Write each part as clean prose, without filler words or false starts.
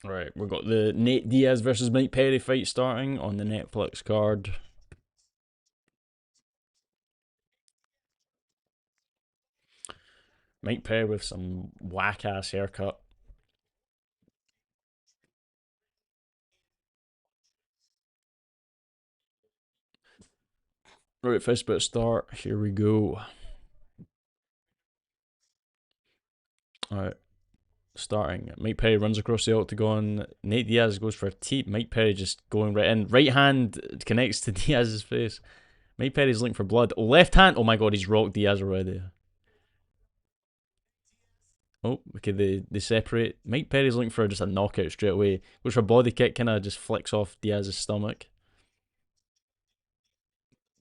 Right, we've got the Nate Diaz versus Mike Perry fight starting on the Netflix card. Mike Perry with some whack ass haircut. Right, first bit of start. Here we go. Alright, starting. Mike Perry runs across the octagon. Nate Diaz goes for a teep. Mike Perry just going right in. Right hand connects to Diaz's face. Mike Perry's looking for blood. Left hand. Oh my god, he's rocked Diaz already. Oh, okay, they separate. Mike Perry's looking for just a knockout straight away. Goes for a body kick, kind of just flicks off Diaz's stomach.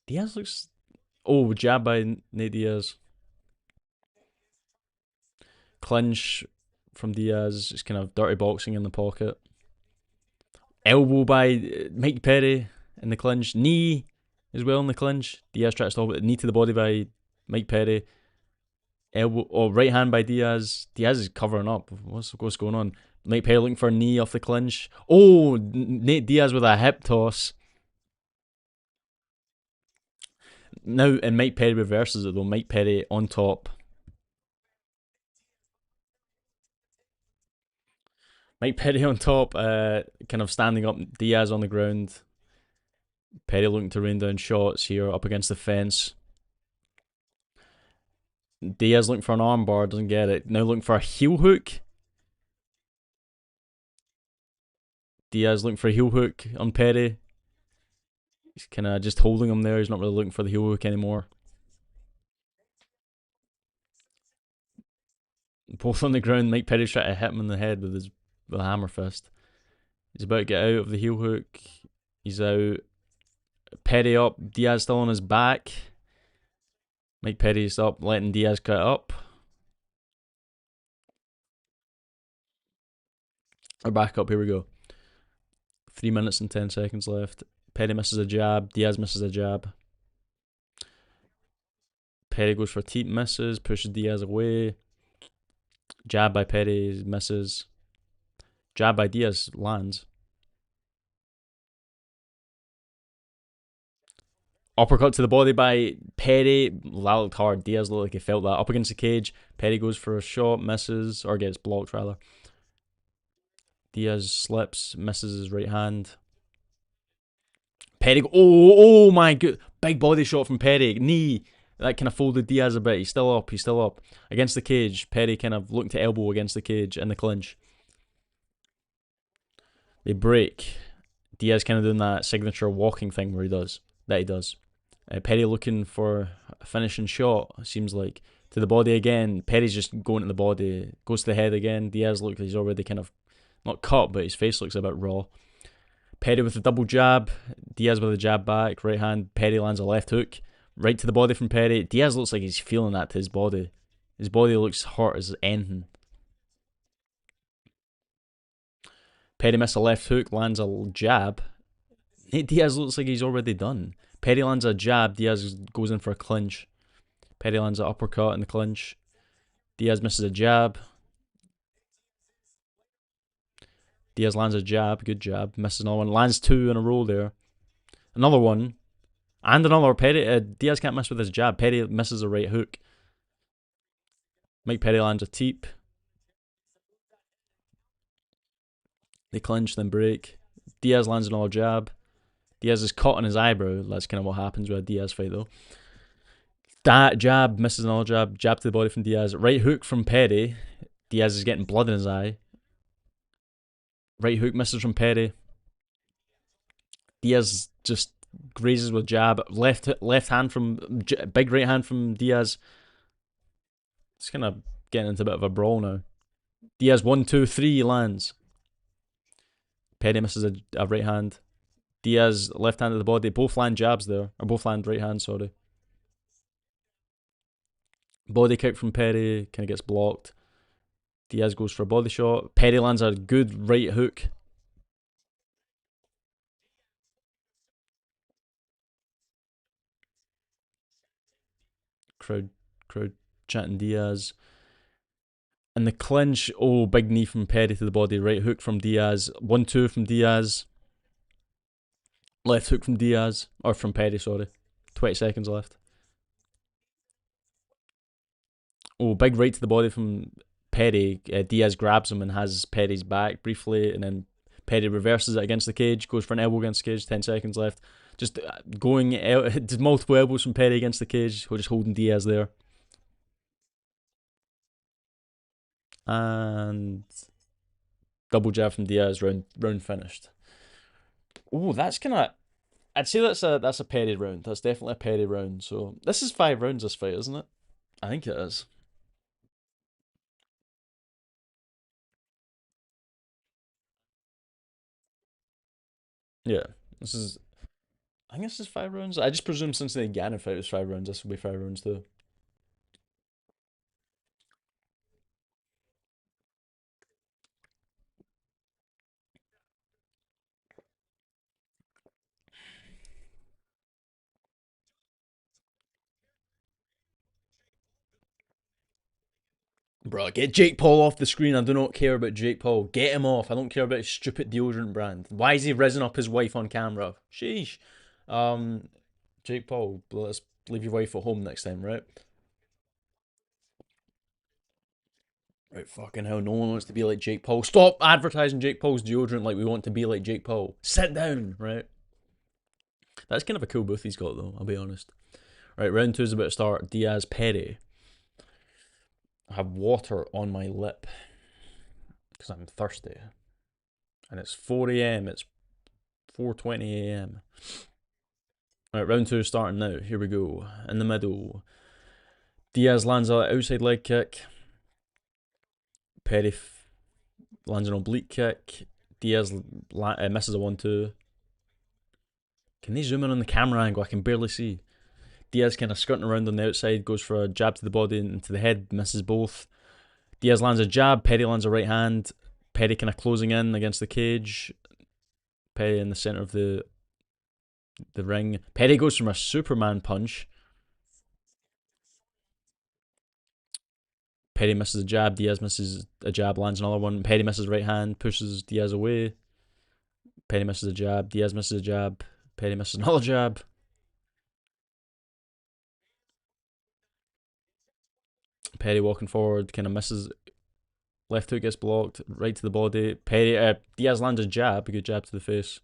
Diaz looks. Oh, jab by Nate Diaz. Clinch from Diaz. Just kind of dirty boxing in the pocket. Elbow by Mike Perry in the clinch. Knee as well in the clinch. Diaz tries to stop it. Knee to the body by Mike Perry. Elbow, right hand by Diaz. Diaz is covering up. What's going on? Mike Perry looking for a knee off the clinch. Oh, Nate Diaz with a hip toss. Now, and Mike Perry reverses it though. Mike Perry on top. Mike Perry on top, kind of standing up. Diaz on the ground. Perry looking to rain down shots here up against the fence. Diaz looking for an armbar, doesn't get it. Now looking for a heel hook. Diaz looking for a heel hook on Perry. He's kind of just holding him there. He's not really looking for the heel hook anymore. Both on the ground. Mike Perry's trying to hit him in the head with a hammer fist. He's about to get out of the heel hook. He's out. Perry up. Diaz still on his back. Mike Perry's up, letting Diaz cut up. We're back up. Here we go. 3 minutes and 10 seconds left. Perry misses a jab. Diaz misses a jab. Perry goes for a teep, misses, pushes Diaz away. Jab by Perry, misses. Jab by Diaz, lands. Uppercut to the body by Perry. That looked hard. Diaz looked like he felt that. Up against the cage. Perry goes for a shot, misses, or gets blocked rather. Diaz slips, misses his right hand. Perry, oh my god. Big body shot from Perry. Knee. That kind of folded Diaz a bit. He's still up. He's still up. Against the cage. Perry kind of looking to elbow against the cage in the clinch. They break. Diaz kind of doing that signature walking thing where he does. That he does. Perry looking for a finishing shot, seems like. To the body again. Perry's just going to the body. Goes to the head again. Diaz looks like he's already kind of, not cut, but his face looks a bit raw. Perry with a double jab. Diaz with a jab back. Right hand. Perry lands a left hook. Right to the body from Perry. Diaz looks like he's feeling that to his body. His body looks hurt as anything. Perry missed a left hook. Lands a jab. Nate Diaz looks like he's already done. Perry lands a jab. Diaz goes in for a clinch. Perry lands an uppercut in the clinch. Diaz misses a jab. Diaz lands a jab. Good jab. Misses another one. Lands two in a row there. Another one. And another. Perry. Diaz can't miss with his jab. Perry misses a right hook. Mike Perry lands a teep. They clinch, then break. Diaz lands another jab. Diaz is caught on his eyebrow. That's kind of what happens with a Diaz fight, though. That jab misses another jab. Jab to the body from Diaz. Right hook from Perry. Diaz is getting blood in his eye. Right hook misses from Perry. Diaz just grazes with jab. Left hand from big right hand from Diaz. It's kind of getting into a bit of a brawl now. Diaz 1, 2, 3 lands. Perry misses a right hand. Diaz left hand to the body. Both land jabs there, or both land right hands. Sorry. Body kick from Perry kind of gets blocked. Diaz goes for a body shot. Perry lands a good right hook. Crowd, crowd chanting Diaz. And the clinch, oh, big knee from Perry to the body, right hook from Diaz, 1-2 from Diaz, left hook from Diaz, or from Perry, sorry. 20 seconds left. Oh, big right to the body from Perry. Diaz grabs him and has Perry's back briefly, and then Perry reverses it against the cage, goes for an elbow against the cage, 10 seconds left. Just going, just multiple elbows from Perry against the cage, just holding Diaz there. And double jab from Diaz, round finished. Oh, that's kind of. I'd say that's a Perry round. That's definitely a Perry round. So this is 5 rounds. This fight, isn't it? I think it is. Yeah, this is. I think this is 5 rounds. I just presume since the Gannon fight was 5 rounds, this will be 5 rounds too. Bro, get Jake Paul off the screen. I do not care about Jake Paul. Get him off. I don't care about his stupid deodorant brand. Why is he risen up his wife on camera? Sheesh. Um, Jake Paul, let's leave your wife at home next time, right? Right, fucking hell, no one wants to be like Jake Paul. Stop advertising Jake Paul's deodorant like we want to be like Jake Paul. Sit down, right? That's kind of a cool booth he's got, though, I'll be honest. Right, round two is about to start. Diaz Perry. I have water on my lip because I'm thirsty. And it's 4 a.m. It's 4:20 a.m. Right, round two is starting now. Here we go. In the middle. Diaz lands an outside leg kick. Perry lands an oblique kick. Diaz misses a 1-2. Can they zoom in on the camera angle? I can barely see. Diaz kind of skirting around on the outside, goes for a jab to the body and to the head, misses both. Diaz lands a jab, Perry lands a right hand. Perry kind of closing in against the cage. Perry in the center of the ring. Perry goes from a Superman punch. Perry misses a jab, Diaz misses a jab, lands another one. Perry misses right hand, pushes Diaz away. Perry misses a jab, Diaz misses a jab. Perry misses another jab. Perry walking forward, kind of misses. Left hook gets blocked, right to the body. Perry, Diaz lands a jab, a good jab to the face.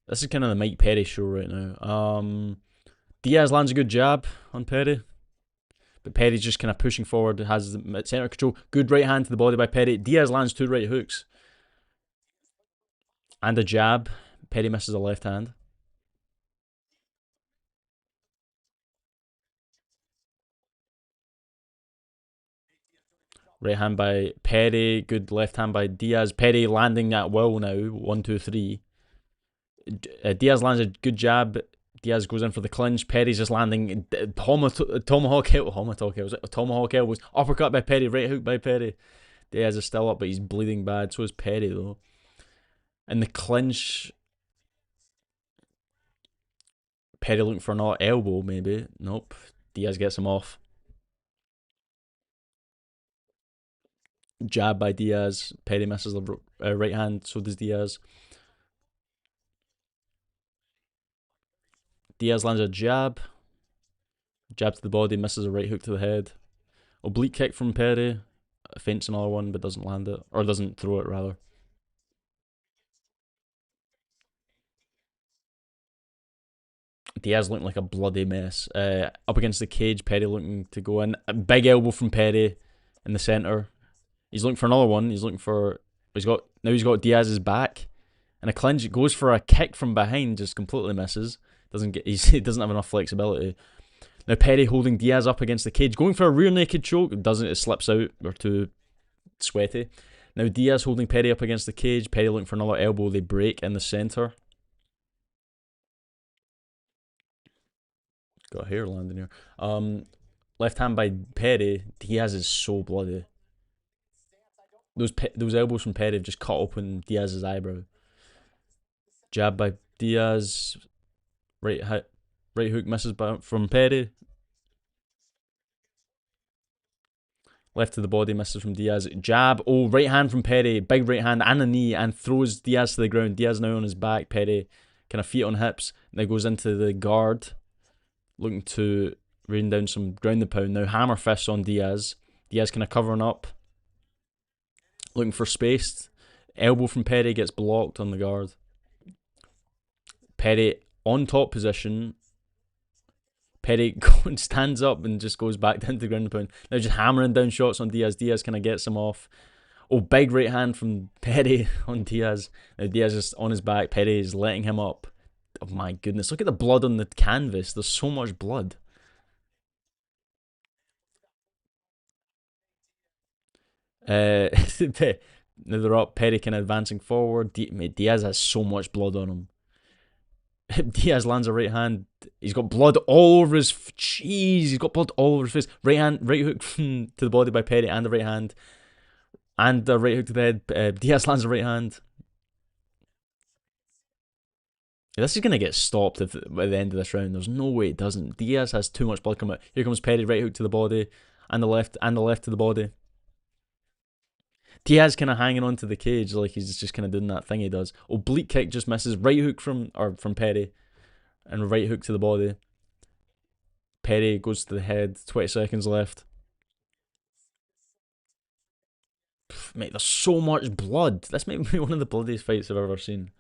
This is kind of the Mike Perry show right now. Diaz lands a good jab on Perry, but Perry's just kind of pushing forward, has the center control. Good right hand to the body by Perry. Diaz lands 2 right hooks and a jab. Perry misses a left hand. Right hand by Perry. Good left hand by Diaz. Perry landing at will now. 1, 2, 3. Diaz lands a good jab. Diaz goes in for the clinch. Perry's just landing tomahawk elbows. Uppercut by Perry. Right hook by Perry. Diaz is still up, but he's bleeding bad. So is Perry, though. And the clinch. Perry looking for another elbow, maybe. Nope. Diaz gets him off. Jab by Diaz. Perry misses the right hand. So does Diaz. Diaz lands a jab. Jab to the body. Misses a right hook to the head. Oblique kick from Perry. Feints another one, but doesn't land it. Or doesn't throw it, rather. Diaz looking like a bloody mess. Up against the cage, Perry looking to go in. A big elbow from Perry in the centre. He's looking for another one. He's got Diaz's back. And a clinch goes for a kick from behind, just completely misses. He doesn't have enough flexibility. Now Perry holding Diaz up against the cage, going for a rear naked choke. Doesn't, it slips out, or too sweaty. Now Diaz holding Perry up against the cage. Perry looking for another elbow. They break in the centre. Got a hair landing here. Left hand by Perry. Diaz is so bloody. Those elbows from Perry have just cut open Diaz's eyebrow. Jab by Diaz. Right Right hook misses from Perry. Left to the body misses from Diaz. Jab. Oh, right hand from Perry. Big right hand and a knee and throws Diaz to the ground. Diaz now on his back. Perry kind of feet on hips. Now goes into the guard. Looking to rain down some ground the pound. Now hammer fists on Diaz. Diaz kind of covering up. Looking for space. Elbow from Perry gets blocked on the guard. Perry on top position. Perry stands up and just goes back down to the ground and pound. Now just hammering down shots on Diaz. Diaz kind of gets him off. Oh, big right hand from Perry on Diaz. Now Diaz is on his back. Perry is letting him up. Oh my goodness. Look at the blood on the canvas. There's so much blood. Now they're up. Perry kind of advancing forward. Diaz has so much blood on him. Diaz lands a right hand. He's got blood all over his. Jeez, he's got blood all over his face. Right hand, right hook to the body by Perry, and the right hand, and the right hook to the head. Diaz lands a right hand. Yeah, this is gonna get stopped if by the end of this round. There's no way it doesn't. Diaz has too much blood coming out. Here comes Perry, right hook to the body, and the left to the body. Diaz kind of hanging on to the cage like he's just kind of doing that thing he does. Oblique kick just misses. Right hook from Perry, and right hook to the body. Perry goes to the head. 20 seconds left. Mate, there's so much blood. This might be one of the bloodiest fights I've ever seen.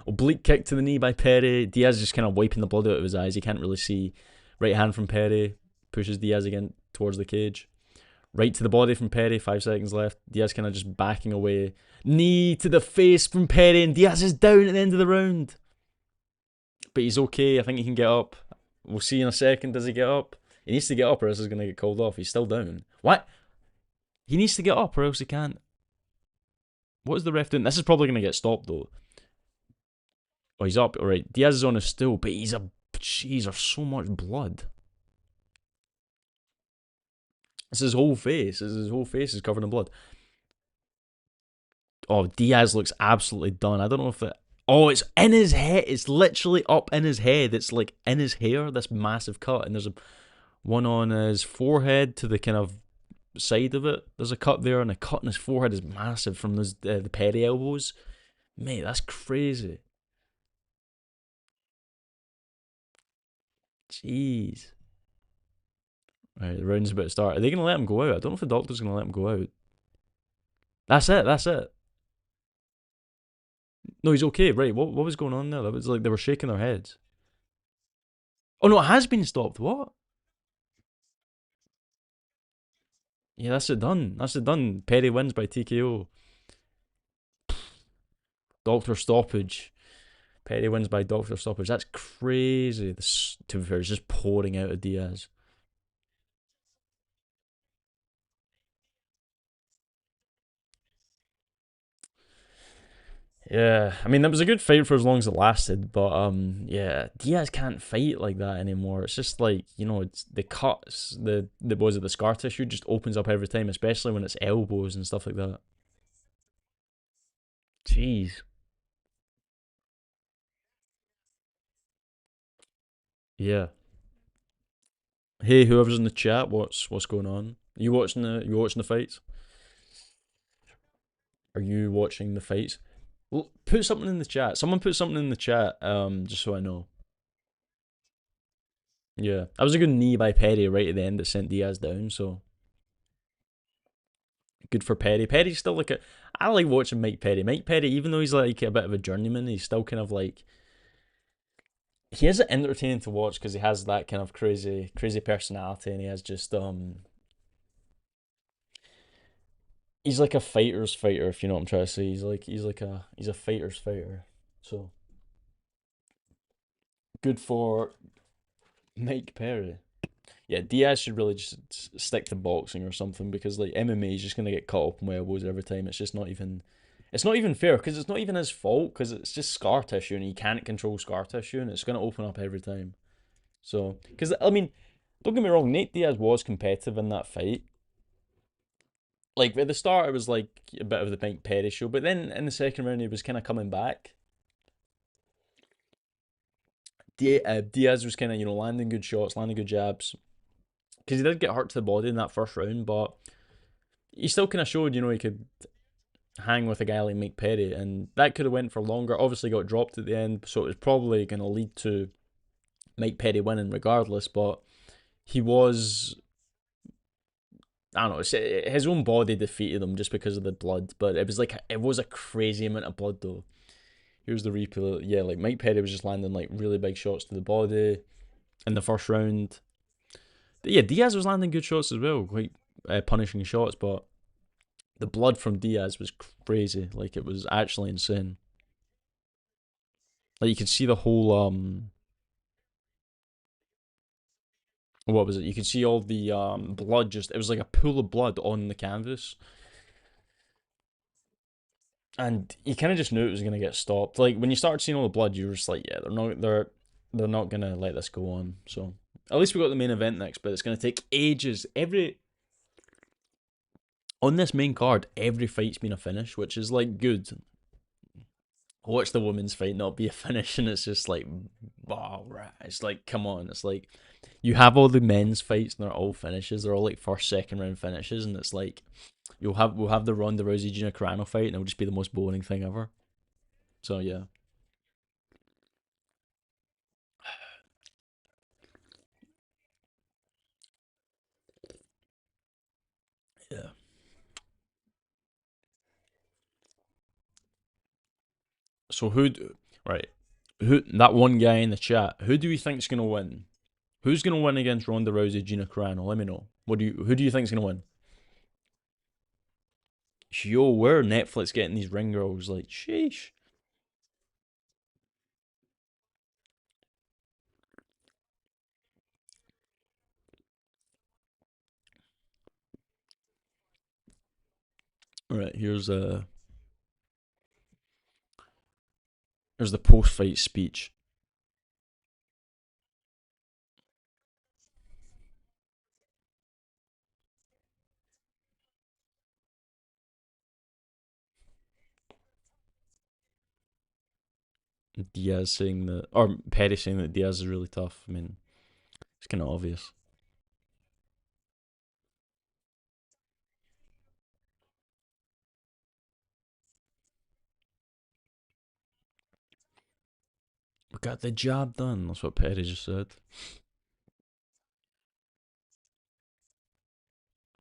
Oblique kick to the knee by Perry. Diaz just kind of wiping the blood out of his eyes. He can't really see. Right hand from Perry. Pushes Diaz again towards the cage. Right to the body from Perry. 5 seconds left. Diaz kind of just backing away. Knee to the face from Perry. And Diaz is down at the end of the round. But he's okay. I think he can get up. We'll see in a second. Does he get up? He needs to get up or else he's going to get called off. He's still down. What? He needs to get up or else he can't. What is the ref doing? This is probably going to get stopped though. Oh, he's up. Alright. Diaz is on his stool, but he's a... Jeez, there's so much blood. It's his whole face. His whole face is covered in blood. Oh, Diaz looks absolutely done. I don't know if it... Oh, it's in his head. It's literally up in his head. It's like in his hair, this massive cut. And there's one on his forehead to the kind of side of it. There's a cut there, and a cut on his forehead is massive from those the Perry elbows. Mate, that's crazy. Jeez. Right, the round's about to start. Are they going to let him go out? I don't know if the doctor's going to let him go out. That's it. That's it. No, he's okay. Right, what was going on there? That was like they were shaking their heads. Oh, no, it has been stopped. What? Yeah, that's it done. That's it done. Perry wins by TKO. Doctor stoppage. Perry wins by doctor stoppage. That's crazy. This, to be fair, it's just pouring out of Diaz. Yeah, I mean that was a good fight for as long as it lasted, but yeah, Diaz can't fight like that anymore. It's just like it's the cuts, the was it the scar tissue just opens up every time, especially when it's elbows and stuff like that. Jeez. Yeah. Hey, whoever's in the chat, what's going on? You watching the fights? Are you watching the fights? Well, put something in the chat. Someone put something in the chat, just so I know. Yeah, that was a good knee by Perry right at the end that sent Diaz down. So good for Perry. Perry's still like a. I like watching Mike Perry. Mike Perry, even though he's like a bit of a journeyman, he's still kind of like. He is entertaining to watch because he has that kind of crazy personality, and he has just He's like a fighter's fighter, if you know what I'm trying to say. He's a fighter's fighter. So good for Mike Perry. Yeah, Diaz should really just stick to boxing or something because like MMA is just gonna get caught up in my elbows every time. It's just not even. It's not even fair because it's not even his fault because it's just scar tissue and he can't control scar tissue and it's gonna open up every time. So, because I mean, don't get me wrong, Nate Diaz was competitive in that fight. Like at the start, it was like a bit of the Mike Perry show, but then in the second round, he was kind of coming back. Diaz was kind of landing good shots, landing good jabs because he did get hurt to the body in that first round, but he still kind of showed he could hang with a guy like Mike Perry, and that could have went for longer. Obviously, got dropped at the end, so it was probably going to lead to Mike Perry winning regardless. But he was, I don't know, his own body defeated him just because of the blood. But it was a crazy amount of blood though. Here's the replay. Yeah, like Mike Perry was just landing like really big shots to the body in the first round. Yeah, Diaz was landing good shots as well, quite punishing shots, but the blood from Diaz was crazy. Like it was actually insane. Like you could see the whole what was it? You could see all the blood just it was like a pool of blood on the canvas. And you kind of just knew it was gonna get stopped. Like when you started seeing all the blood, you were just like, yeah, they're not gonna let this go on. So at least we got the main event next, but it's gonna take ages. Every on this main card, every fight's been a finish, which is like good. Watch the women's fight not be a finish, and it's just like, wow, right. It's like, come on. It's like you have all the men's fights, and they're all finishes. They're all like first, second round finishes, and it's like we'll have the Ronda Rousey Gina Carano fight, and it'll just be the most boring thing ever. So yeah, yeah. So right? Who that one guy in the chat? Who do we think's gonna win? Who's gonna win against Ronda Rousey, Gina Carano? Let me know. Who do you think's gonna win? Yo, where Netflix getting these ring girls? Like, sheesh. All right, here's the post fight speech. Diaz saying that, or Perry saying that Diaz is really tough. I mean, it's kind of obvious. We got the job done. That's what Perry just said.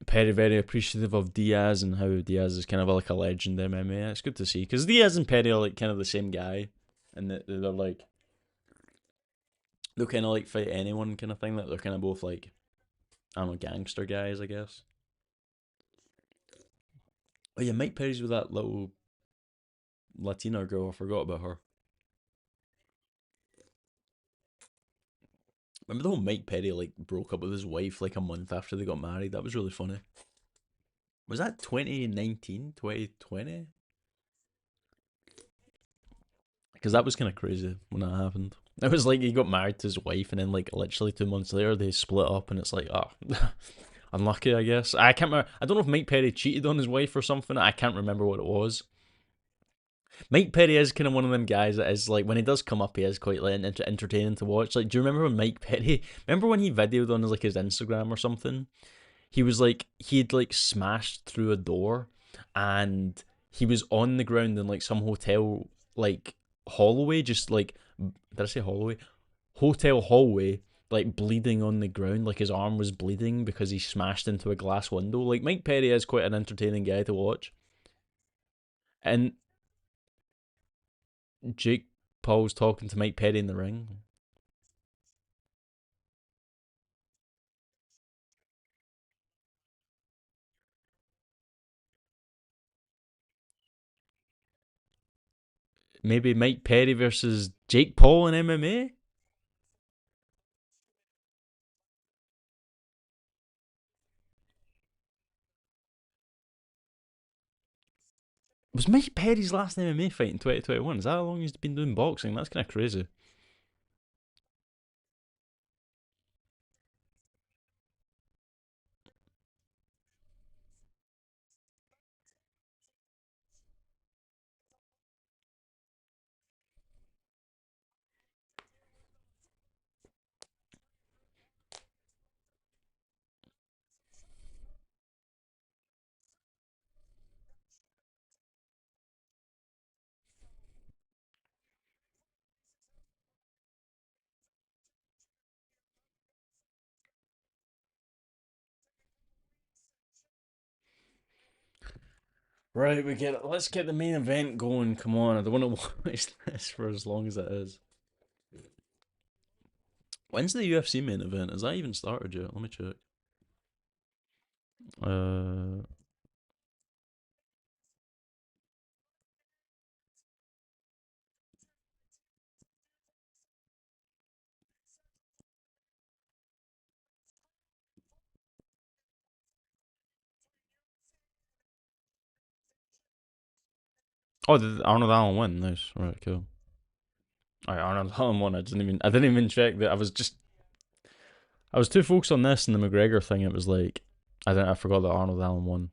Perry very appreciative of Diaz and how Diaz is kind of like a legend in MMA. It's good to see because Diaz and Perry are like kind of the same guy, and they're like they'll kind of like fight anyone kind of thing. That they're kind of both like I don't know gangster guys, I guess. Oh yeah, Mike Perry's with that little Latina girl. I forgot about her. Remember the whole Mike Perry like broke up with his wife like a month after they got married? That was really funny. Was that 2019, 2020? Because that was kind of crazy when that happened. It was like he got married to his wife, and then like literally 2 months later they split up, and it's like, oh, unlucky, I guess. I can't remember. I don't know if Mike Perry cheated on his wife or something. I can't remember what it was. Mike Perry is kind of one of them guys that is like when he does come up, he is quite like entertaining to watch. Like, do you remember when Mike Perry? Remember when he videoed on his Instagram or something? He was like he'd like smashed through a door, and he was on the ground in like some hotel like hallway, just like did I say hallway? Hotel hallway, like bleeding on the ground, like his arm was bleeding because he smashed into a glass window. Like Mike Perry is quite an entertaining guy to watch. And Jake Paul's talking to Mike Perry in the ring. Maybe Mike Perry versus Jake Paul in MMA? Was Mike Perry's last MMA fight in 2021? Is that how long he's been doing boxing? That's kind of crazy. Right, let's get the main event going. Come on, I don't want to watch this for as long as it is. When's the UFC main event? Has that even started yet? Let me check. Uh, oh, did Arnold Allen win? Nice, right, cool. Alright, Arnold Allen won. I didn't even check that. I was too focused on this and the McGregor thing. It was like, I forgot that Arnold Allen won.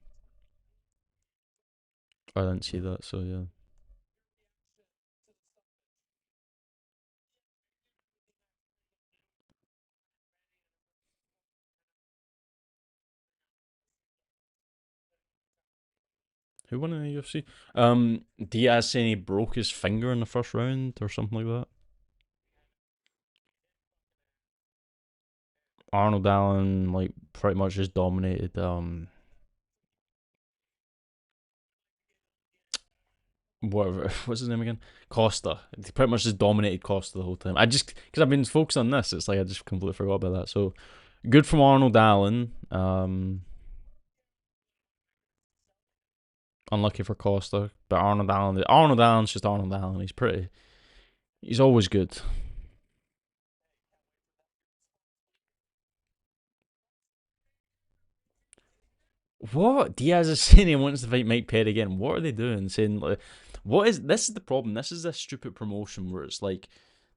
I didn't see that, so yeah. Who won in the UFC? Diaz saying he broke his finger in the first round or something like that. Arnold Allen like pretty much just dominated. Whatever, what's his name again? Costa. He pretty much just dominated Costa the whole time. I just because I've been focused on this, it's like I just completely forgot about that. So good from Arnold Allen. Unlucky for Costa, but Arnold Allen's just Arnold Allen. He's always good. What? Diaz is saying he wants to fight Mike Perry again. What are they doing? Saying like, what is this? Is the problem? This is this stupid promotion where it's like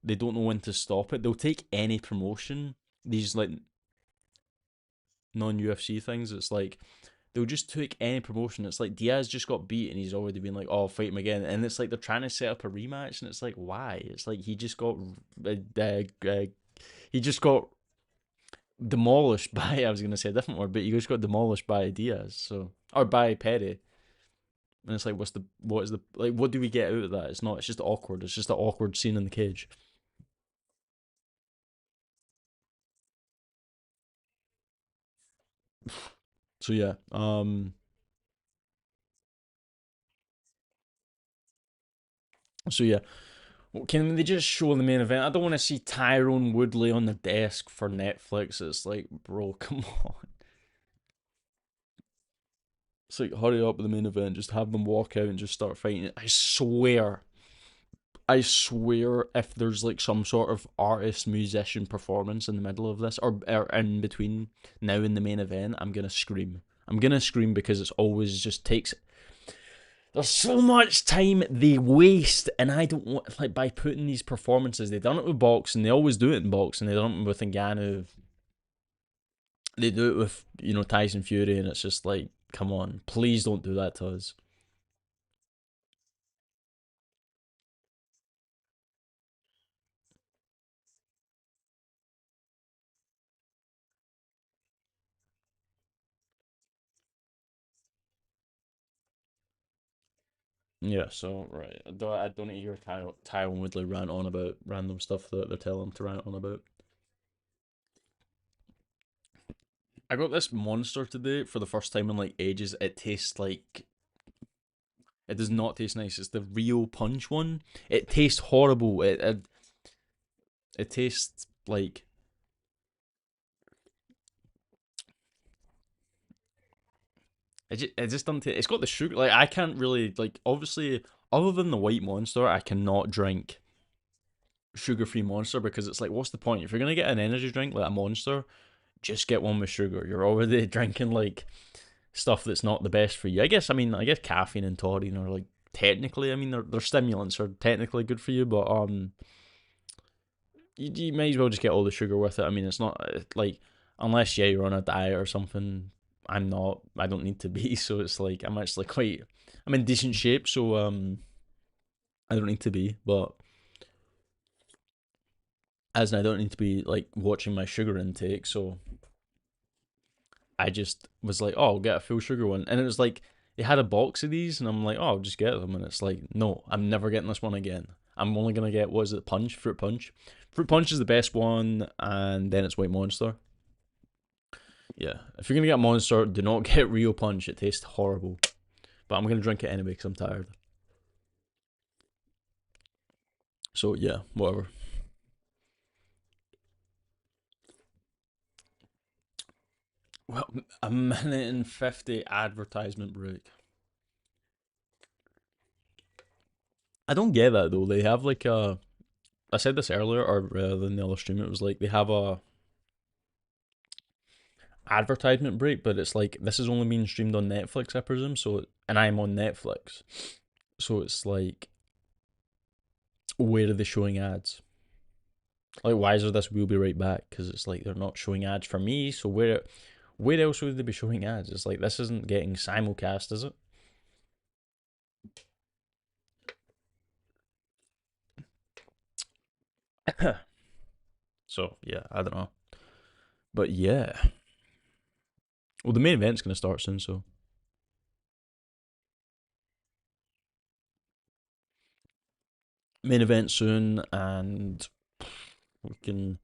they don't know when to stop it. They'll take any promotion. These like non UFC things. It's like they'll just take any promotion. It's like Diaz just got beat and he's already been like, oh, fight him again. And it's like they're trying to set up a rematch, and it's like, why? It's like he just got demolished by, I was gonna say a different word, but he just got demolished by Diaz, so or by Perry. And it's like, what is the like? What do we get out of that? It's not. It's just awkward. It's just an awkward scene in the cage. So yeah. So yeah. Well, can they just show the main event? I don't want to see Tyrone Woodley on the desk for Netflix. It's like, bro, come on. It's like, hurry up with the main event. Just have them walk out and just start fighting. I swear, if there's like some sort of artist musician performance in the middle of this, or in between now and the main event, I'm gonna scream. I'm gonna scream because it's always just takes. There's so much time they waste, and I don't want like by putting these performances. They've done it with boxing. They always do it in boxing. They done it with Ngannou. They do it with Tyson Fury, and it's just like, come on, please don't do that to us. Yeah, so right, I don't need to hear Tyron Woodley rant on about random stuff that they're telling him to rant on about. I got this monster today for the first time in like ages. It tastes like it does not taste nice. It's the real punch one. It tastes horrible. It tastes like it just doesn't taste. It's got the sugar. Like I can't really like obviously other than the white monster, I cannot drink sugar free monster because it's like what's the point if you're gonna get an energy drink like a monster, just get one with sugar. You're already drinking like stuff that's not the best for you. I guess caffeine and taurine are like technically, they're stimulants are technically good for you, but you might as well just get all the sugar with it. I mean, it's not like unless you're on a diet or something. I'm not. I don't need to be. So it's like I'm actually quite. I'm in decent shape, so I don't need to be. But as in, I don't need to be like watching my sugar intake. So I just was like, oh, I'll get a full sugar one. And it was like, they had a box of these, and I'm like, oh, I'll just get them. And it's like, no, I'm never getting this one again. I'm only going to get, what is it, Punch? Fruit Punch. Fruit Punch is the best one, and then it's White Monster. Yeah. If you're going to get Monster, do not get Real Punch. It tastes horrible. But I'm gonna drink it anyway because I'm tired. So yeah, whatever. Well, a minute and 50 advertisement break. I don't get that though. They have like a. I said this earlier, or rather than the other stream, it was like they have a advertisement break, but it's like this is only being streamed on Netflix, I presume. So, and I'm on Netflix, so it's like, where are they showing ads? Like, why is there this? We'll be right back because it's like they're not showing ads for me. So where else would they be showing ads? It's like this isn't getting simulcast, is it? So yeah, I don't know, but yeah. Well, the main event's gonna start soon, so main event soon, and we can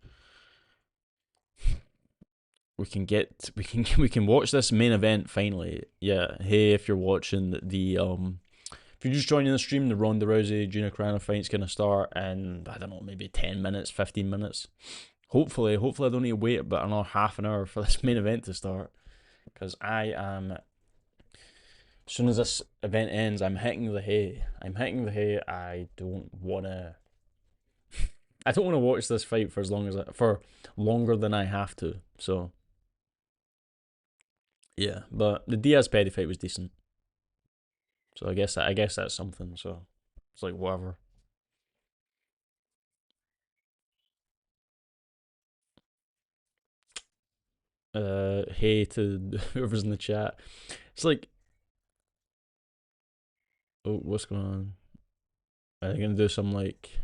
we can watch this main event finally. Yeah. Hey, if you're watching the if you're just joining the stream, the Ronda Rousey Gina Carano fight's gonna start in, I don't know, maybe 10 minutes, 15 minutes. Hopefully I don't need to wait about another half an hour for this main event to start. Because I am, as soon as this event ends, I'm hitting the hay. I'm hitting the hay. I don't wanna watch this fight for as long as for longer than I have to. So yeah, but the Diaz Petty fight was decent. So I guess that's something. So it's like whatever. Hey to whoever's in the chat. It's like, oh, what's going on? Are they gonna do some like?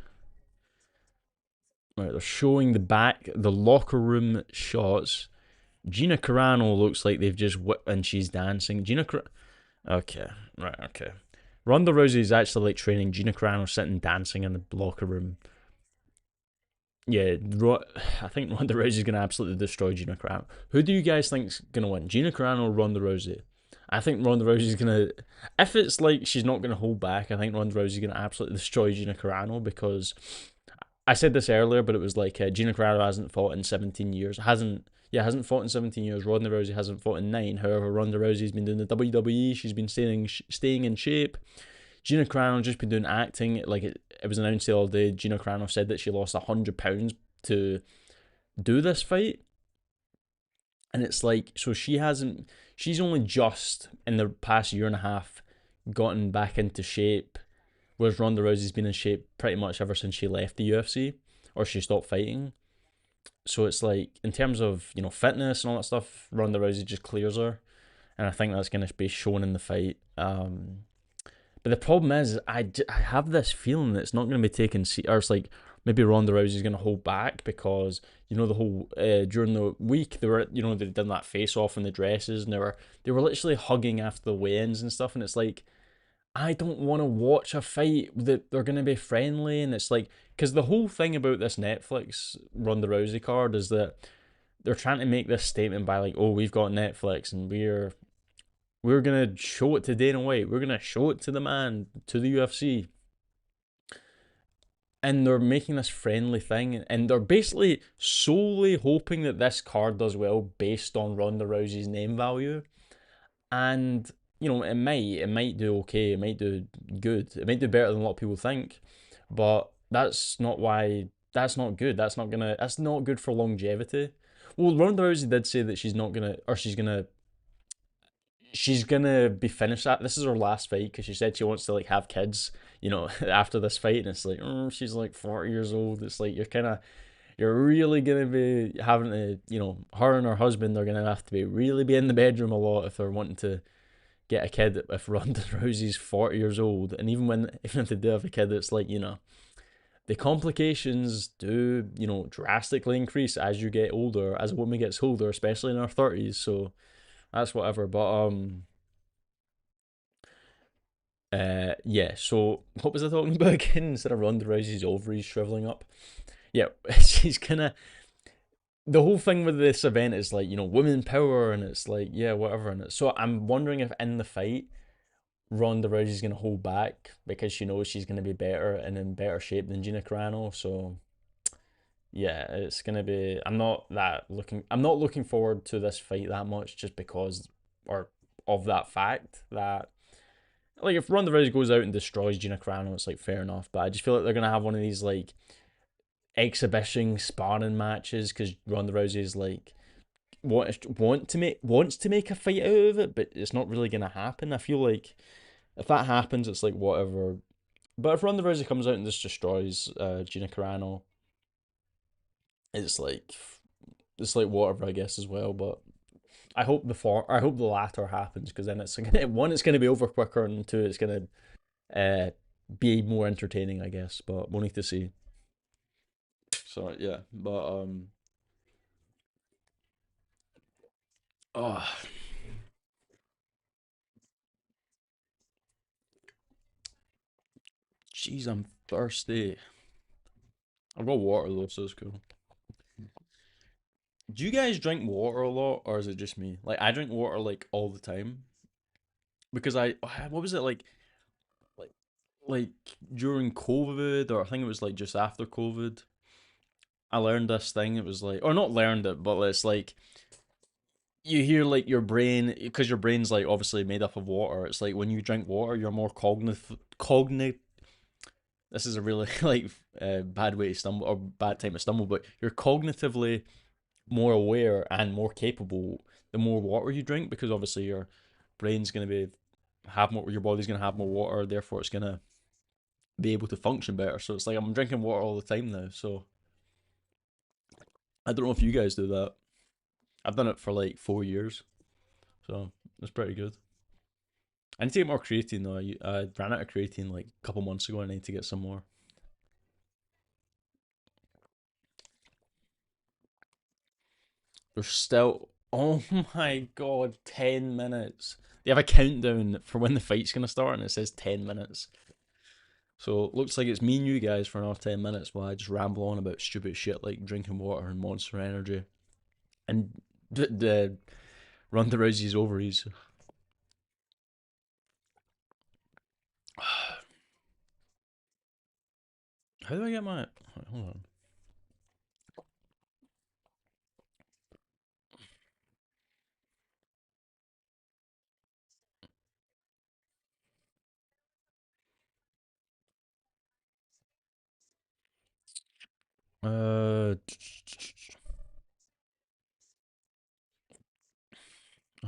Right, they're showing the locker room shots. Gina Carano looks like they've just and she's dancing. Okay, right, okay. Ronda Rousey is actually like training. Gina Carano sitting dancing in the locker room. Yeah, I think Ronda Rousey's gonna absolutely destroy Gina Carano. Who do you guys think's gonna win, Gina Carano or Ronda Rousey? I think Ronda Rousey's gonna. If it's like she's not gonna hold back, I think Ronda Rousey's gonna absolutely destroy Gina Carano because I said this earlier, but it was like Gina Carano hasn't fought in 17 years. Hasn't fought in 17 years. Ronda Rousey hasn't fought in 9. However, Ronda Rousey's been doing the WWE. She's been staying in shape. Gina Carano just been doing acting. Like it was announced the other day. Gina Carano said that she lost £100 to do this fight, and it's like, so she hasn't. She's only just in the past year and a half gotten back into shape, whereas Ronda Rousey's been in shape pretty much ever since she left the UFC or she stopped fighting. So it's like, in terms of fitness and all that stuff, Ronda Rousey just clears her, and I think that's going to be shown in the fight. But the problem is, I have this feeling that it's not going to be taken. Or it's like maybe Ronda Rousey's going to hold back because the whole during the week they were they did that face off in the dresses, and they were literally hugging after the weigh-ins and stuff, and it's like, I don't want to watch a fight that they're going to be friendly, and it's like, because the whole thing about this Netflix Ronda Rousey card is that they're trying to make this statement by like, oh, we've got Netflix and we're gonna show it to Dana White, we're gonna show it to the man, to the UFC, and they're making this friendly thing, and they're basically solely hoping that this card does well based on Ronda Rousey's name value, and it might do okay, it might do good, it might do better than a lot of people think, but that's not why. That's not good. That's not good for longevity. Well, Ronda Rousey did say that she's gonna be finished. This is her last fight because she said she wants to like have kids, after this fight, and it's like, she's like 40 years old. It's like you're really gonna be having to, her and her husband are gonna have to be really be in the bedroom a lot if they're wanting to get a kid. If Ronda Rousey's 40 years old, and even if they do have a kid, it's like, the complications do, drastically increase as you get older, as a woman gets older, especially in her 30s. So that's whatever. But yeah. So what was I talking about again? Instead of Ronda Rousey's ovaries shriveling up, yeah, she's gonna. The whole thing with this event is like, women power, and it's like, yeah, whatever. And so I'm wondering if in the fight, Ronda Rousey's gonna hold back because she knows she's gonna be better and in better shape than Gina Carano. So yeah, it's gonna be. I'm not looking forward to this fight that much just because or of that fact that like if Ronda Rousey goes out and destroys Gina Carano, it's like fair enough. But I just feel like they're gonna have one of these like exhibition sparring matches because Ronda Rousey is like wants to make a fight out of it, but it's not really gonna happen. I feel like if that happens, it's like whatever. But if Ronda Rousey comes out and just destroys Gina Carano, it's like it's like whatever I guess as well. But I hope the latter happens because then it's gonna, one it's gonna be over quicker and two it's gonna uh be more entertaining I guess. But we'll need to see. So yeah, but oh jeez, I'm thirsty. I've got water though, so it's cool. Do you guys drink water a lot, or is it just me? Like I drink water like all the time because I what was it like like during COVID or I think it was like just after COVID. I learned this thing. It was like, or not learned it, but it's like you hear like your brain because your brain's like obviously made up of water. It's like when you drink water, you're more cognitive. This is a really like bad way to stumble or bad time to stumble, but you're cognitively more aware and more capable the more water you drink because obviously your brain's gonna be have more, your body's gonna have more water, therefore it's gonna be able to function better. So it's like I'm drinking water all the time now. So I don't know if you guys do that. I've done it for like 4 years, so it's pretty good. I need to get more creatine though. I ran out of creatine like a couple months ago, and I need to get some more. There's still, oh my god, 10 minutes. They have a countdown for when the fight's gonna start, and it says 10 minutes. So it looks like it's me and you guys for another 10 minutes while I just ramble on about stupid shit like drinking water and Monster Energy and the Ronda Rousey's ovaries. How do I get my? Hold on.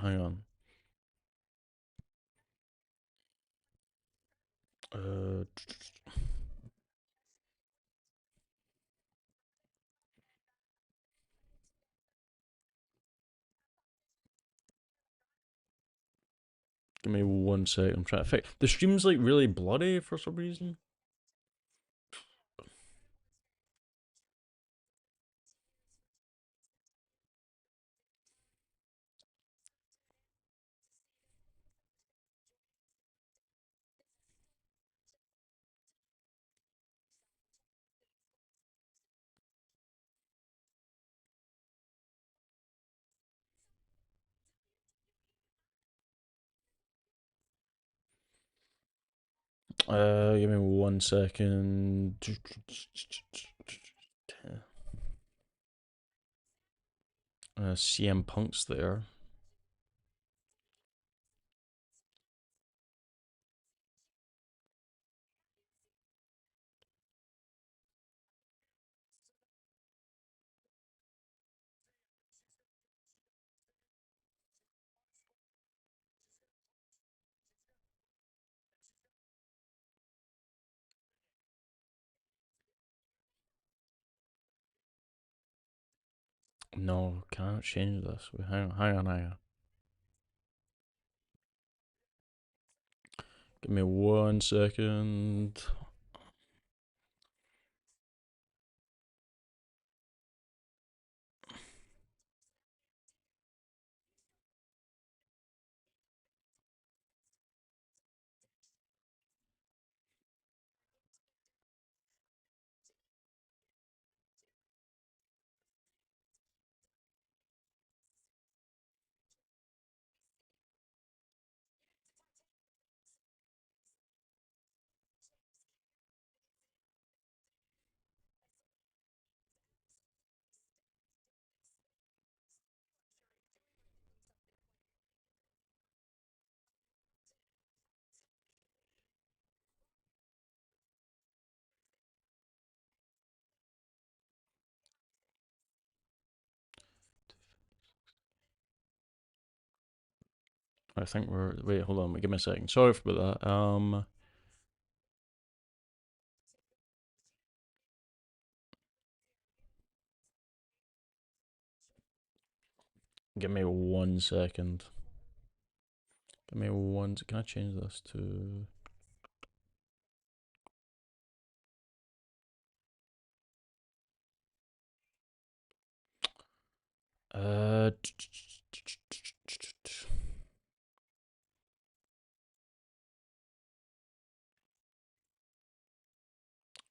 Hang on. Uh, Give me 1 sec. I'm trying to fix. The stream's like really bloody for some reason. Give me 1 second. CM Punk's there. No, can't change this. Wait, hang on. Give me 1 second. I think we're. Wait, hold on. Give me a second. Sorry about that. Give me 1 second. Give me one. Can I change this to? Uh.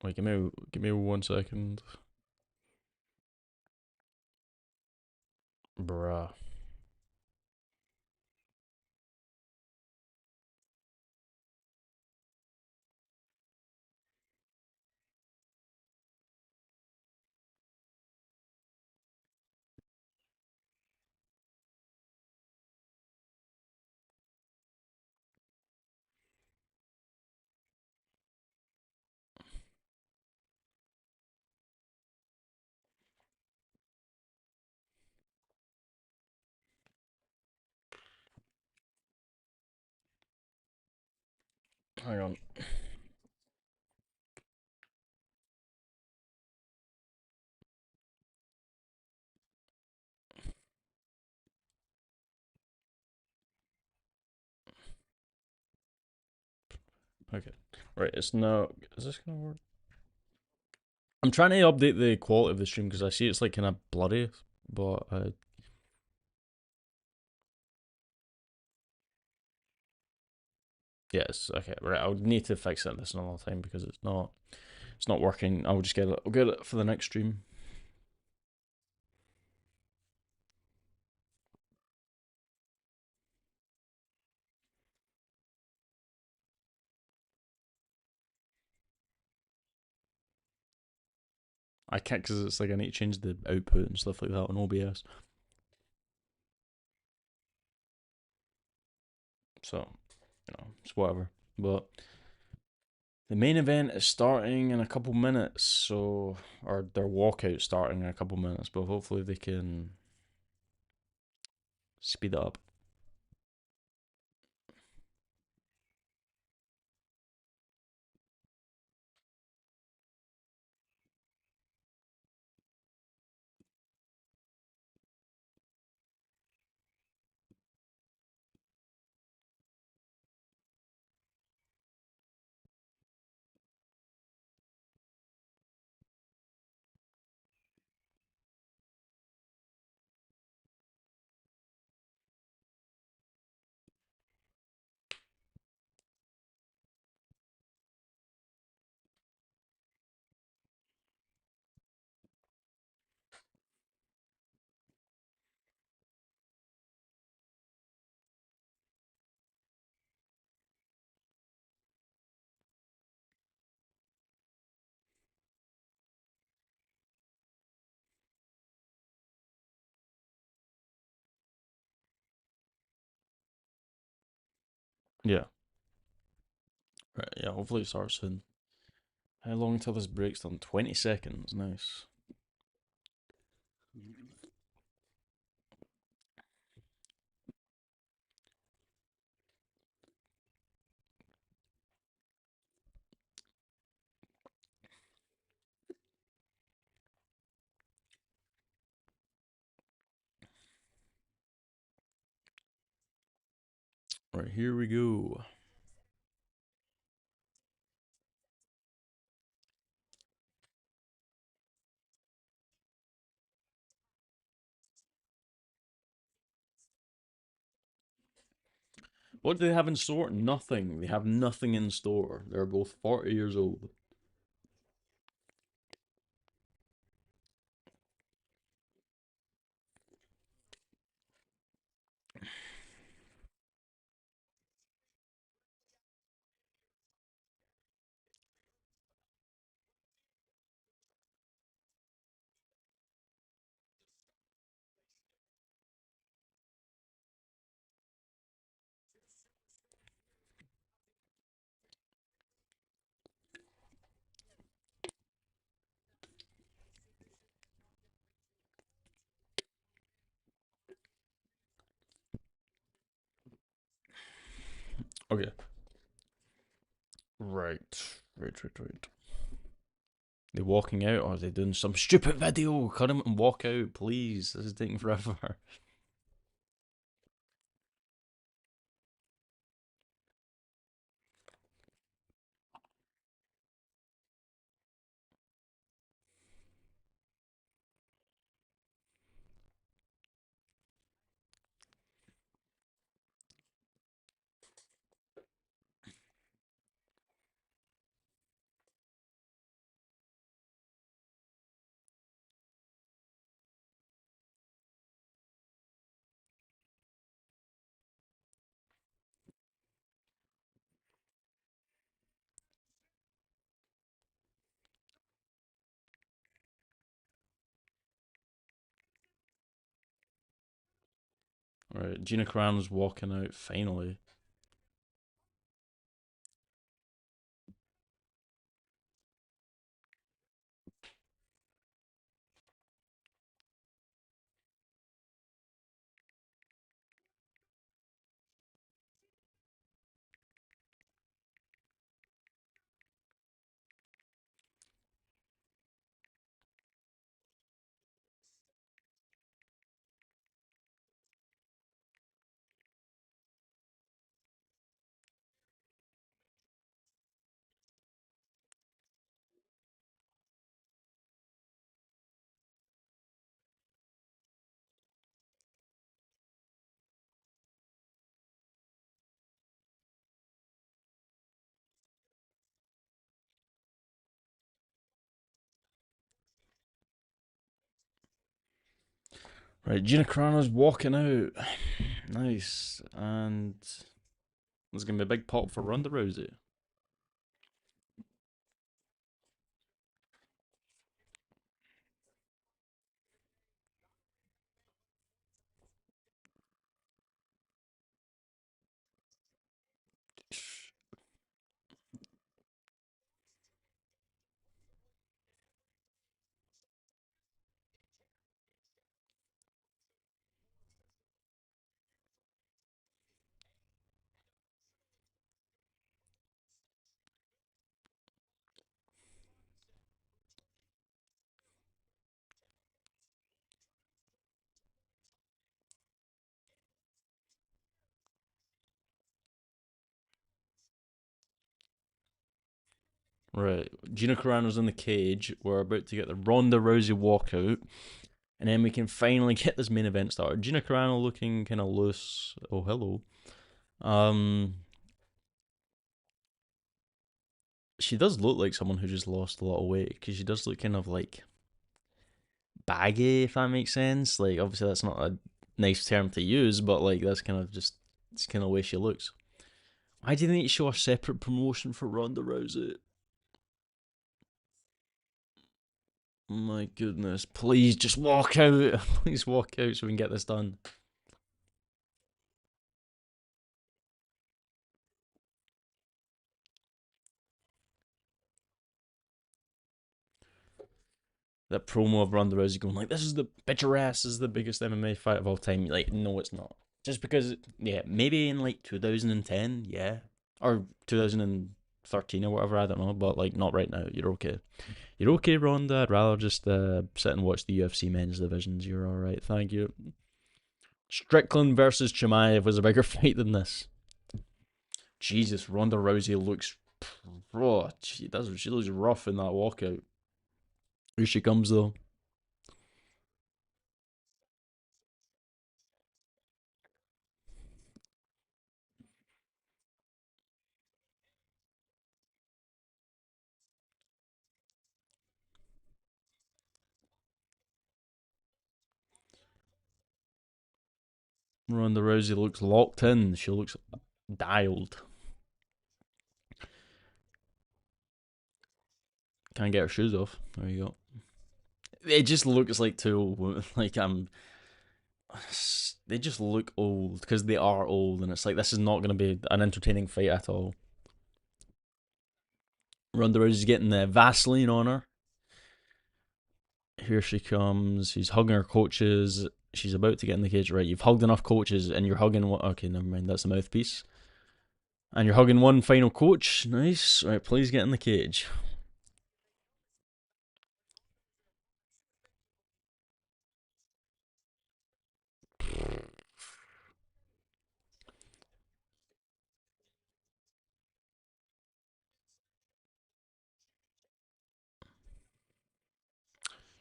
Wait. Give me 1 second. Bruh. Hang on. Okay. Right. It's now. Is this gonna work? I'm trying to update the quality of the stream because I see it's like kind of blurry, but yes, okay, right. I'll need to fix it this another time because it's not working. I'll just get it. I'll get it for the next stream. I can't because it's like I need to change the output and stuff like that on OBS. So, it's whatever. But the main event is starting in a couple minutes, so or their walkout starting in a couple minutes, but hopefully they can speed it up. Yeah. Right, yeah, hopefully it starts soon. How long till this breaks down? 20 seconds. Nice. Right, here we go. What do they have in store? Nothing. They have nothing in store. They're both 40 years old. Okay. Right. They walking out or are they doing some stupid video? Cut him and walk out, please. This is taking forever. Right, Gina Carano's walking out finally. Right, Gina Carano's walking out. Nice. And there's going to be a big pop for Ronda Rousey. Right, Gina Carano's in the cage. We're about to get the Ronda Rousey walkout. And then we can finally get this main event started. Gina Carano looking kind of loose. Oh, hello. Um, she does look like someone who just lost a lot of weight because she does look kind of like baggy, if that makes sense. Like, obviously, that's not a nice term to use, but like, that's kind of just, it's kind of the way she looks. Why do they need to show a separate promotion for Ronda Rousey? My goodness, please just walk out. Please walk out so we can get this done. That promo of Ronda Rousey going like, "This is the bitch your ass is the biggest MMA fight of all time." Like, no, it's not. Just because, yeah, maybe in like 2010, yeah, or 2013 or whatever. I don't know, but like, not right now. You're okay. You're okay, Ronda. I'd rather just sit and watch the UFC men's divisions. You're all right. Thank you. Strickland versus Chimaev was a bigger fight than this. Jesus, Ronda Rousey looks, oh, she does. She looks rough in that walkout. Here she comes though. Ronda Rousey looks locked in. She looks dialed. Can't get her shoes off. There you go. It just looks like two. Like they just look old because they are old, and it's like this is not going to be an entertaining fight at all. Ronda Rousey's getting the Vaseline on her. Here she comes. She's hugging her coaches. She's about to get in the cage. Right, you've hugged enough coaches, and you're hugging what? Okay, never mind. That's the mouthpiece. And you're hugging one final coach. Nice. Right, please get in the cage.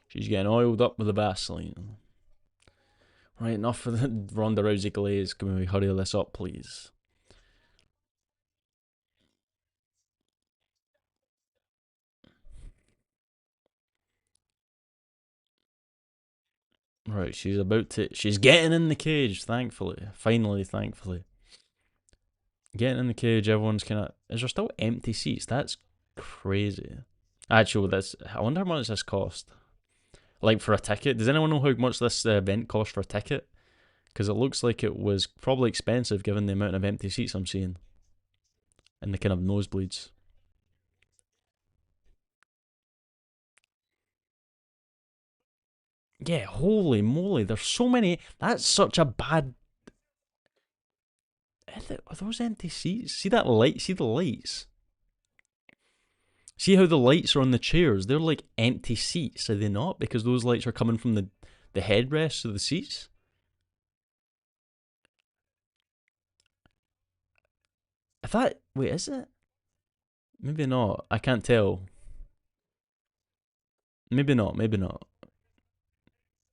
She's getting oiled up with the Vaseline. Right, enough of the Ronda Rousey glaze. Can we hurry this up, please? Right, she's about to. She's getting in the cage, thankfully. Finally, thankfully. Getting in the cage, everyone's kind of. Is there still empty seats? That's crazy. Actually, this. I wonder how much this cost. Like for a ticket. Does anyone know how much this event cost for a ticket? Because it looks like it was probably expensive given the amount of empty seats I'm seeing. And the kind of nosebleeds. Yeah, holy moly, there's so many. That's such a bad. Are those empty seats? See that light? See the lights? See how the lights are on the chairs? They're like empty seats, are they not? Because those lights are coming from the headrests of the seats. I thought, wait, is it? Maybe not. I can't tell. Maybe not. Maybe not.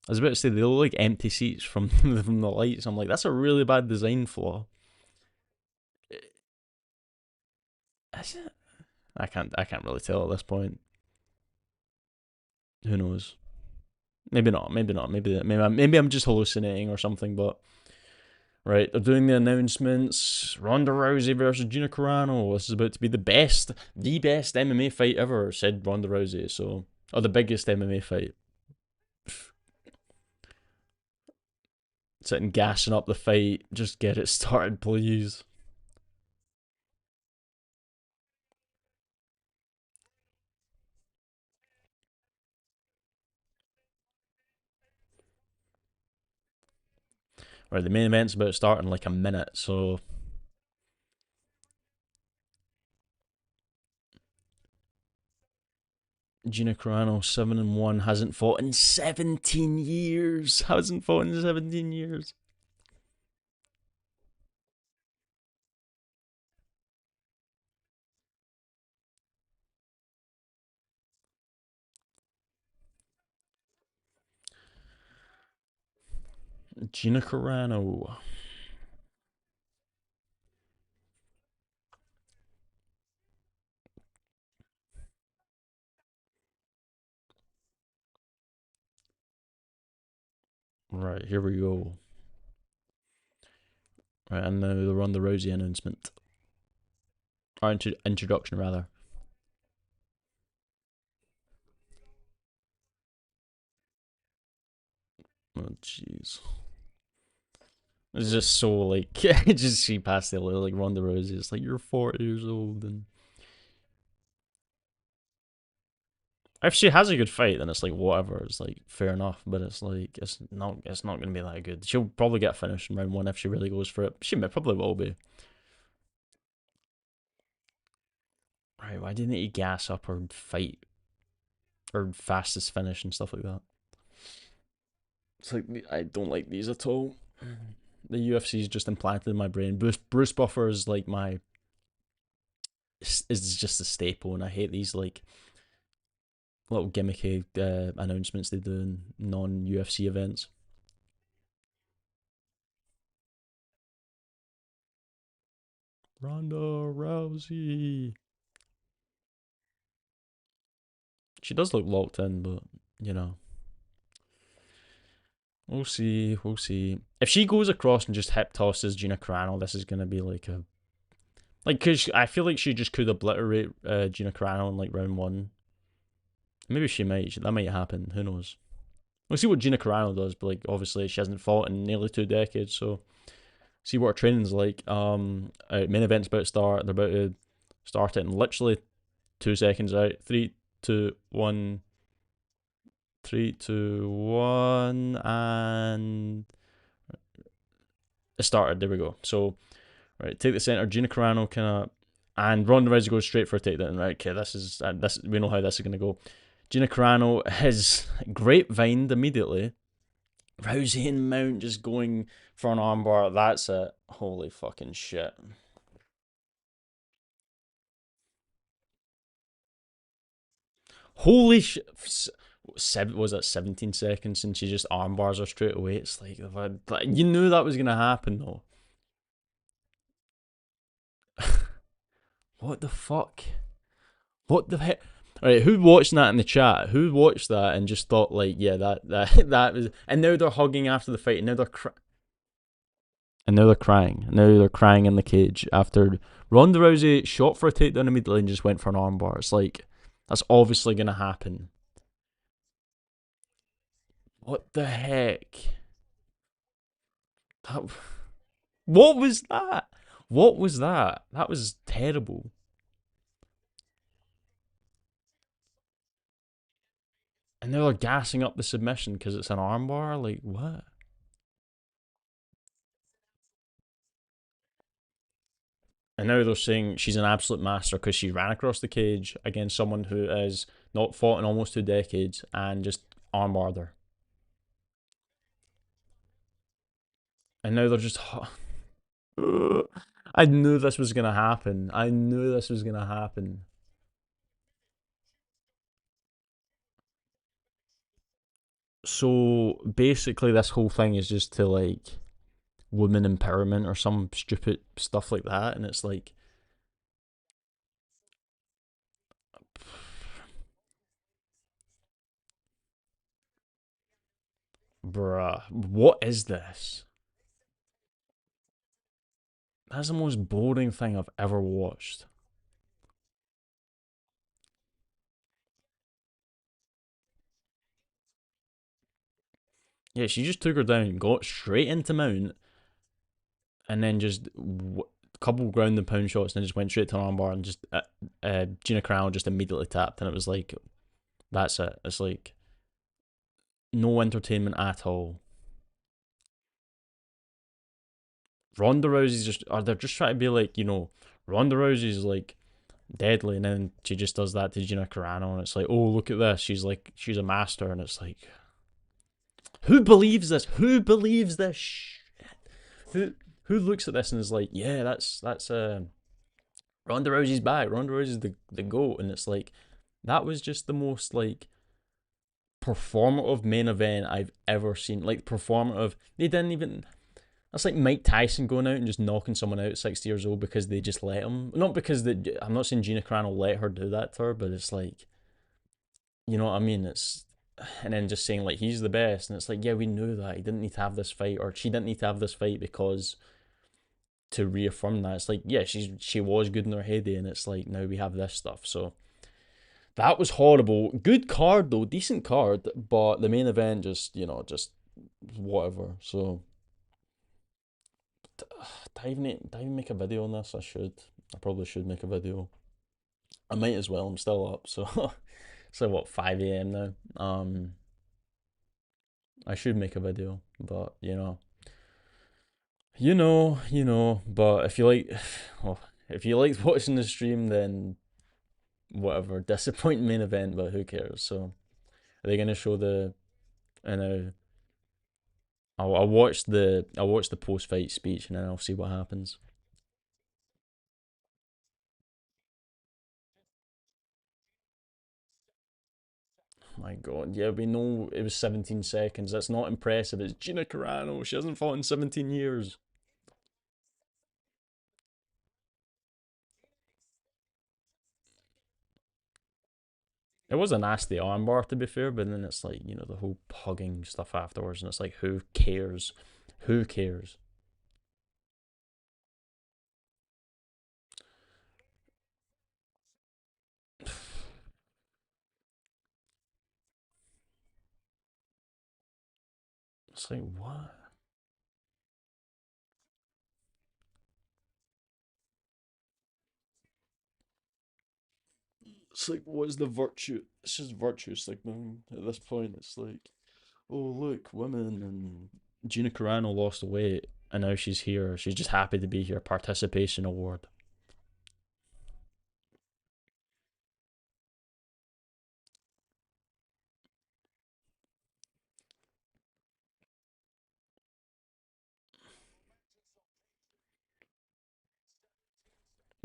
I was about to say they look like empty seats from from the lights. I'm like, that's a really bad design flaw. Is it? I can't really tell at this point. Who knows? Maybe not. Maybe not. Maybe I'm just hallucinating or something. But right, they're doing the announcements. Ronda Rousey versus Gina Carano. This is about to be the best MMA fight ever," said Ronda Rousey. So, or the biggest MMA fight. Sitting gassing up the fight. Just get it started, please. Right, the main event's about to start in like a minute. So Gina Carano 7-1 hasn't fought in 17 years. Hasn't fought in 17 years. Gina Carano. Right, here we go. Right, and now the Ronda Rousey announcement. Or introduction, rather. Oh, jeez. It's just so like, just see past the like Ronda Rousey. It's like, you're 40 years old. And if she has a good fight, then it's like, whatever. It's like, fair enough. But it's like, it's not going to be that good. She'll probably get finished in round one if she really goes for it. She probably will be. Right, why didn't he gas up or fight or fastest finish and stuff like that? It's like, I don't like these at all. The UFC's just implanted in my brain. Bruce Buffer is like is just a staple, and I hate these like little gimmicky announcements they do in non UFC events. Ronda Rousey. She does look locked in, but you know, we'll see. We'll see. If she goes across and just hip tosses Gina Carano, this is gonna be like a because I feel like she just could obliterate Gina Carano in like round one. Maybe she might. That might happen. Who knows? We'll see what Gina Carano does, but like obviously she hasn't fought in nearly 2 decades, so see what her training's like. Main event's about to start. They're about to start it in literally 2 seconds out. Three, two, one. 3, 2, 1, and it started. There we go. So Right, take the center. Gina Carano kind of, and Ronda Rousey goes straight for a takedown. Right, okay, this we know how this is gonna go. Gina Carano has grapevined immediately. Rousey and Mount just going for an armbar. That's it. Holy fucking shit. Holy shit. Was it 17 seconds and she just armbars her straight away? It's like, you knew that was going to happen though. What the fuck? What the heck? All right, who watched that in the chat? Who watched that and just thought like, yeah, that was, and now they're hugging after the fight, and now they're crying. Now they're crying in the cage after Ronda Rousey shot for a takedown immediately and just went for an armbar. It's like that's obviously gonna happen. What the heck? That, what was that? What was that? That was terrible. And now they're gassing up the submission because it's an armbar. Like what? And now they're saying she's an absolute master because she ran across the cage against someone who has not fought in almost 2 decades and just armbarred her. And now they're just. I knew this was gonna happen. I knew this was gonna happen. So basically, this whole thing is just to like women empowerment or some stupid stuff like that, and it's like, bruh, what is this? That's the most boring thing I've ever watched. Yeah, she just took her down, got straight into Mount, and then just couple ground and pound shots, and then just went straight to an armbar, and just Gina Carano just immediately tapped, and it was like, that's it. It's like no entertainment at all. Ronda Rousey's just, or they're just trying to be like, Ronda Rousey's like deadly, and then she just does that to Gina Carano, and it's like, oh, look at this. She's a master, and it's like, who believes this? Who believes this? Who looks at this and is like, yeah, that's Ronda Rousey's back. Ronda Rousey's the goat, and it's like that was just the most like performative main event I've ever seen. Like performative. They didn't even. That's like Mike Tyson going out and just knocking someone out at 60 years old because they just let him. Not because I'm not saying Gina Carano let her do that to her, but it's like, you know what I mean? It's and then just saying like he's the best, and it's like, yeah, we knew that he didn't need to have this fight, or she didn't need to have this fight because to reaffirm that. It's like, yeah, she was good in her heyday, and it's like now we have this stuff. So that was horrible. Good card though, decent card, but the main event just just whatever. So do I even make a video on this? I should. I probably should make a video. I might as well. I'm still up, so so what, 5 a.m. now. I should make a video, but But if you like, well, if you liked watching the stream, then whatever. Disappointing main event, but who cares? So are they gonna show the? And I'll watch the post fight speech, and then I'll see what happens. My God, yeah, we know it was 17 seconds. That's not impressive. It's Gina Carano. She hasn't fought in 17 years. It was a nasty armbar, to be fair, but then it's like, the whole hugging stuff afterwards, and it's like, who cares? Who cares? It's like, what? It's like, what is the virtue? It's just virtue signaling at this point. It's like, oh, look, women, and Gina Carano lost weight. and now she's here. She's just happy to be here. Participation award.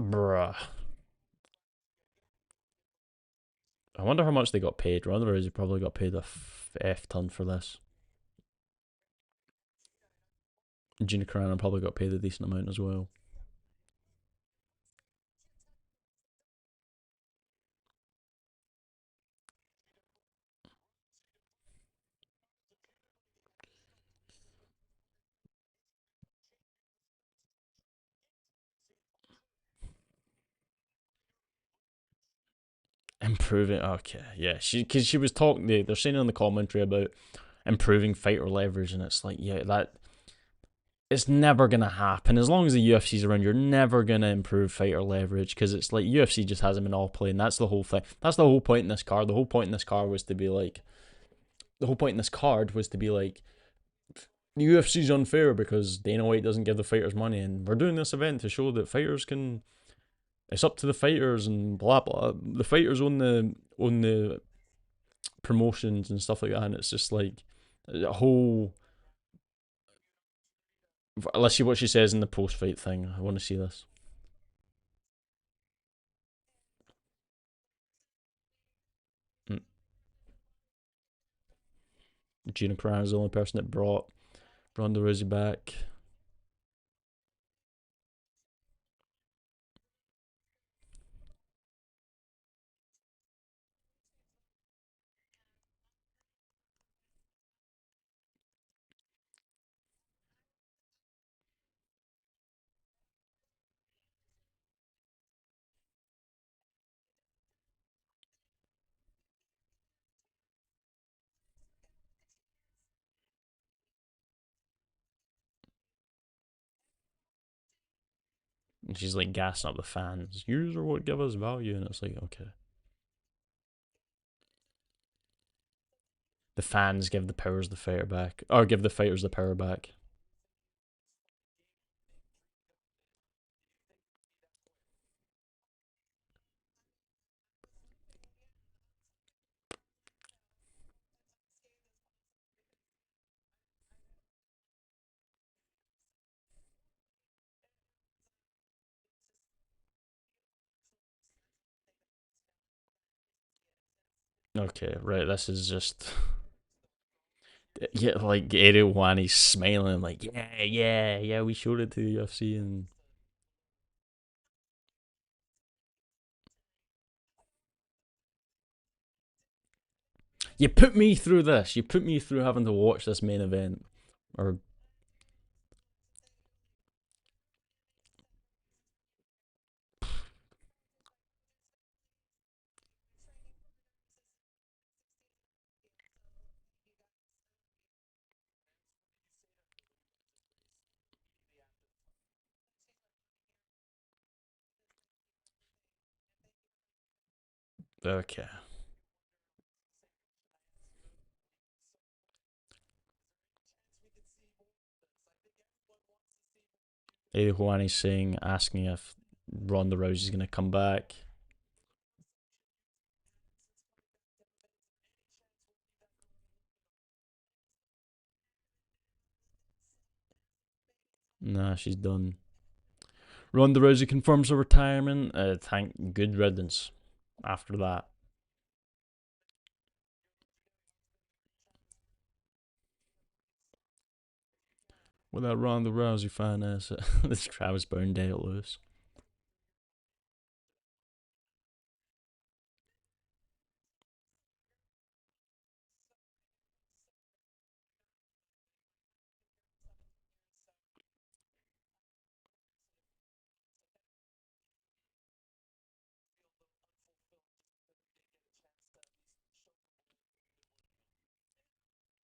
Bruh. I wonder how much they got paid. Ronda Rousey probably got paid a f ton for this. Gina Carano probably got paid a decent amount as well. Improving. Okay, yeah. Because she was talking. They're saying on the commentary about improving fighter leverage, and it's like, yeah, that it's never gonna happen as long as the UFC's around. You're never gonna improve fighter leverage because it's like UFC just has a monopoly, and that's the whole thing. That's the whole point in this card. The whole point in this card was to be like, the whole point in this card was to be like, the UFC's unfair because Dana White doesn't give the fighters money, and we're doing this event to show that fighters can. It's up to the fighters and blah blah. The fighters own the promotions and stuff like that, and it's just like a whole. Let's see what she says in the post fight thing. I want to see this. Mm. Gina Carano is the only person that brought Ronda Rousey back. And she's like gassing up the fans. Yous are what give us value, and it's like, okay. The fans give the powers the fighter back, or give the fighters the power back. Okay, right. This is just yeah, like Ariel Wani's smiling, like yeah. We showed it to the UFC, and you put me through this. You put me through having to watch this main event, or okay. Ariel Wani's saying, asking if Ronda Rousey's gonna come back. Nah, she's done. Ronda Rousey confirms her retirement. Thank good riddance. After that, with that Ronda Rousey fan ass, this Travis Brown day at Lewis.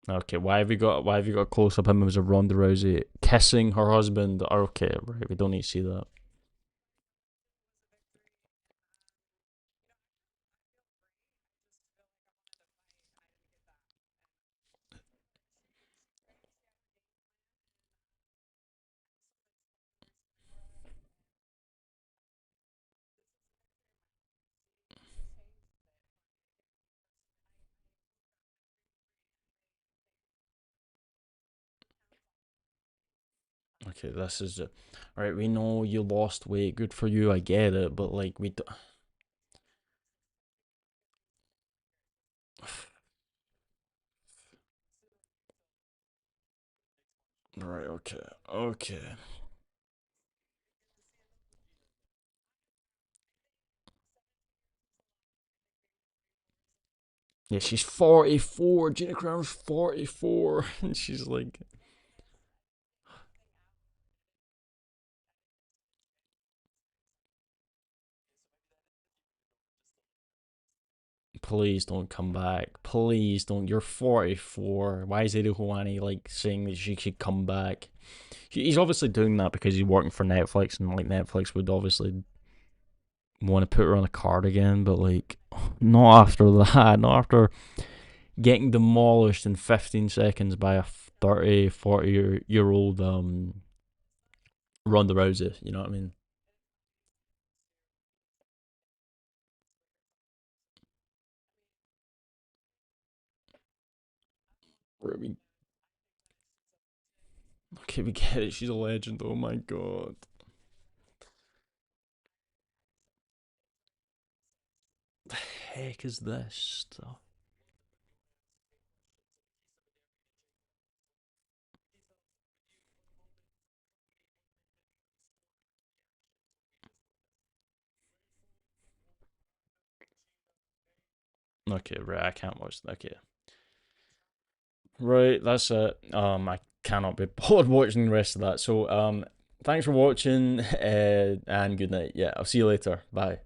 Okay, why have you got a close up him as a Ronda Rousey kissing her husband? Okay, right, we don't need to see that. okay, this is it. All right, we know you lost weight. Good for you. I get it, but like we. Right. Okay. Okay. Yeah, she's 44. Gina Carano's 44, and she's like, please don't come back. Please don't. You're 44. Why is Eddie Houani like saying that she should come back? He's obviously doing that because he's working for Netflix, and like Netflix would obviously want to put her on a card again, but like, not after that. Not after getting demolished in 15 seconds by a 30, 40 year old Ronda Rousey. You know what I mean? We, okay, we get it. She's a legend. Oh my god. The heck is this stuff? Okay, right. I can't watch that. Okay, right. That's it. I cannot be bothered watching the rest of that. So, thanks for watching, and good night. Yeah, I'll see you later. Bye.